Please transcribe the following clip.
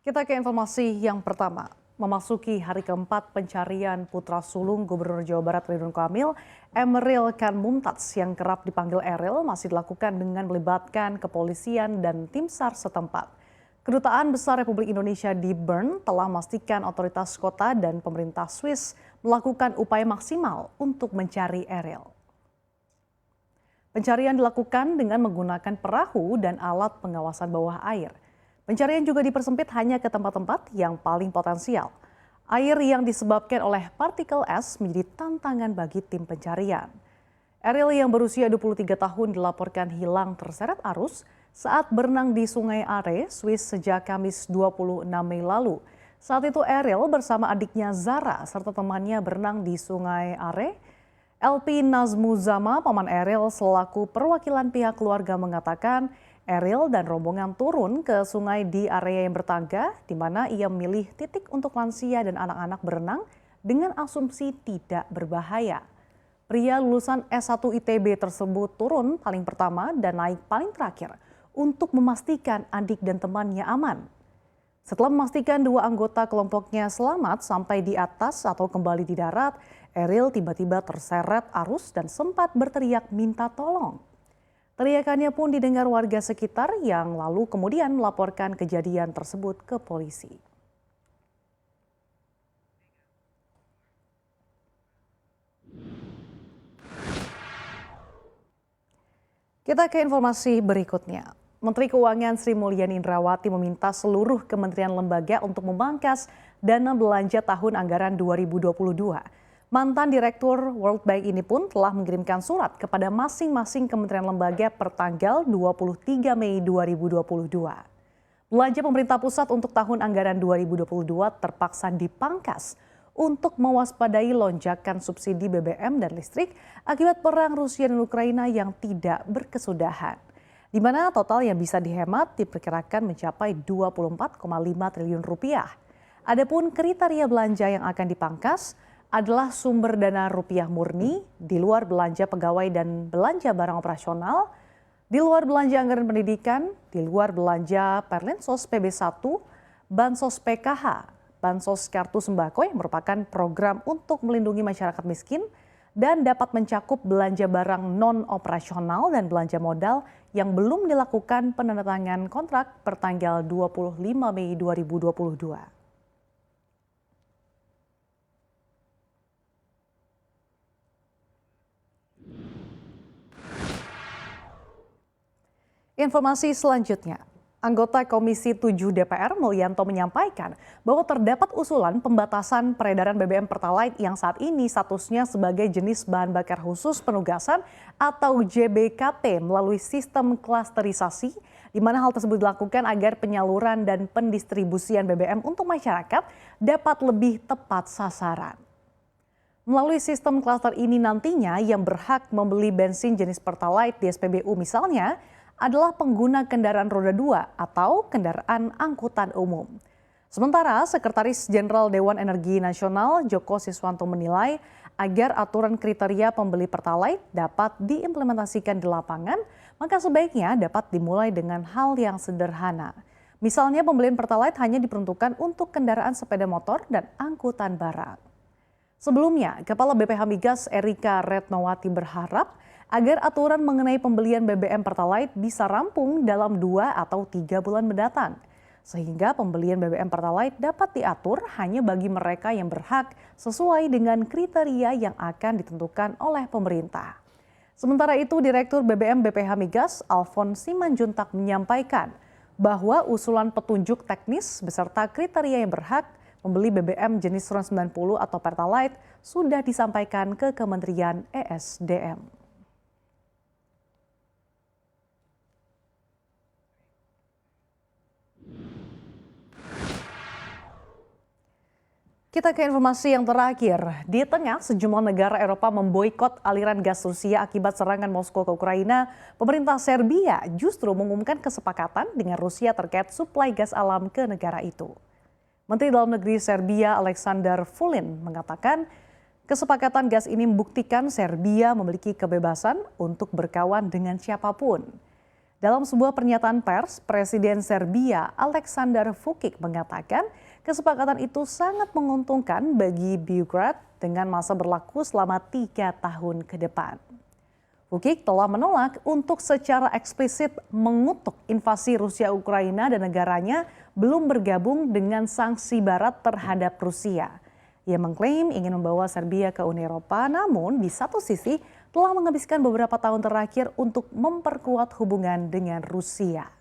Kita ke informasi yang pertama. Memasuki hari keempat pencarian putra sulung Gubernur Jawa Barat Ridwan Kamil, Emeril Khan Mumtaz yang kerap dipanggil Eril masih dilakukan dengan melibatkan kepolisian dan tim SAR setempat. Kedutaan Besar Republik Indonesia di Bern telah memastikan otoritas kota dan pemerintah Swiss melakukan upaya maksimal untuk mencari Eril. Pencarian dilakukan dengan menggunakan perahu dan alat pengawasan bawah air. Pencarian juga dipersempit hanya ke tempat-tempat yang paling potensial. Air yang disebabkan oleh partikel es menjadi tantangan bagi tim pencarian. Eril yang berusia 23 tahun dilaporkan hilang terseret arus saat berenang di Sungai Are, Swiss sejak Kamis 26 Mei lalu. Saat itu Eril bersama adiknya Zara serta temannya berenang di Sungai Are. LP Nazmuzama, paman Eril selaku perwakilan pihak keluarga mengatakan Eril dan rombongan turun ke sungai di area yang bertangga, di mana ia memilih titik untuk lansia dan anak-anak berenang dengan asumsi tidak berbahaya. Pria lulusan S1 ITB tersebut turun paling pertama dan naik paling terakhir untuk memastikan adik dan temannya aman. Setelah memastikan dua anggota kelompoknya selamat sampai di atas atau kembali di darat, Eril tiba-tiba terseret arus dan sempat berteriak minta tolong. Teriakannya pun didengar warga sekitar yang lalu kemudian melaporkan kejadian tersebut ke polisi. Kita ke informasi berikutnya. Menteri Keuangan Sri Mulyani Indrawati meminta seluruh kementerian lembaga untuk memangkas dana belanja tahun anggaran 2022. Mantan Direktur World Bank ini pun telah mengirimkan surat kepada masing-masing kementerian lembaga per tanggal 23 Mei 2022. Belanja pemerintah pusat untuk tahun anggaran 2022 terpaksa dipangkas untuk mewaspadai lonjakan subsidi BBM dan listrik akibat perang Rusia dan Ukraina yang tidak berkesudahan. Di mana total yang bisa dihemat diperkirakan mencapai 24,5 triliun rupiah. Adapun kriteria belanja yang akan dipangkas adalah sumber dana rupiah murni, di luar belanja pegawai dan belanja barang operasional, di luar belanja anggaran pendidikan, di luar belanja Perlinsos PB1, Bansos PKH, Bansos Kartu Sembako yang merupakan program untuk melindungi masyarakat miskin, dan dapat mencakup belanja barang non-operasional dan belanja modal yang belum dilakukan penandatangan kontrak per tanggal 25 Mei 2022. Informasi selanjutnya, anggota Komisi 7 DPR Mulyanto menyampaikan bahwa terdapat usulan pembatasan peredaran BBM Pertalite yang saat ini statusnya sebagai jenis bahan bakar khusus penugasan atau JBKP melalui sistem klasterisasi, di mana hal tersebut dilakukan agar penyaluran dan pendistribusian BBM untuk masyarakat dapat lebih tepat sasaran. Melalui sistem klaster ini nantinya yang berhak membeli bensin jenis Pertalite di SPBU misalnya adalah pengguna kendaraan roda 2 atau kendaraan angkutan umum. Sementara Sekretaris Jenderal Dewan Energi Nasional Joko Siswanto menilai agar aturan kriteria pembeli Pertalite dapat diimplementasikan di lapangan, maka sebaiknya dapat dimulai dengan hal yang sederhana. Misalnya pembelian Pertalite hanya diperuntukkan untuk kendaraan sepeda motor dan angkutan barang. Sebelumnya, Kepala BPH Migas Erika Retnowati berharap agar aturan mengenai pembelian BBM Pertalite bisa rampung dalam 2 atau 3 bulan mendatang. Sehingga pembelian BBM Pertalite dapat diatur hanya bagi mereka yang berhak sesuai dengan kriteria yang akan ditentukan oleh pemerintah. Sementara itu, Direktur BBM BPH Migas Alfon Simanjuntak menyampaikan bahwa usulan petunjuk teknis beserta kriteria yang berhak membeli BBM jenis RON 90 atau Pertalite sudah disampaikan ke Kementerian ESDM. Kita ke informasi yang terakhir. Di tengah sejumlah negara Eropa memboikot aliran gas Rusia akibat serangan Moskow ke Ukraina, pemerintah Serbia justru mengumumkan kesepakatan dengan Rusia terkait suplai gas alam ke negara itu. Menteri Dalam Negeri Serbia Aleksandar Vulin mengatakan kesepakatan gas ini membuktikan Serbia memiliki kebebasan untuk berkawan dengan siapapun. Dalam sebuah pernyataan pers, Presiden Serbia Aleksandar Vučić mengatakan kesepakatan itu sangat menguntungkan bagi Belgrade dengan masa berlaku selama 3 tahun ke depan. Vučić telah menolak untuk secara eksplisit mengutuk invasi Rusia Ukraina dan negaranya belum bergabung dengan sanksi Barat terhadap Rusia. Ia mengklaim ingin membawa Serbia ke Uni Eropa, namun di satu sisi telah menghabiskan beberapa tahun terakhir untuk memperkuat hubungan dengan Rusia.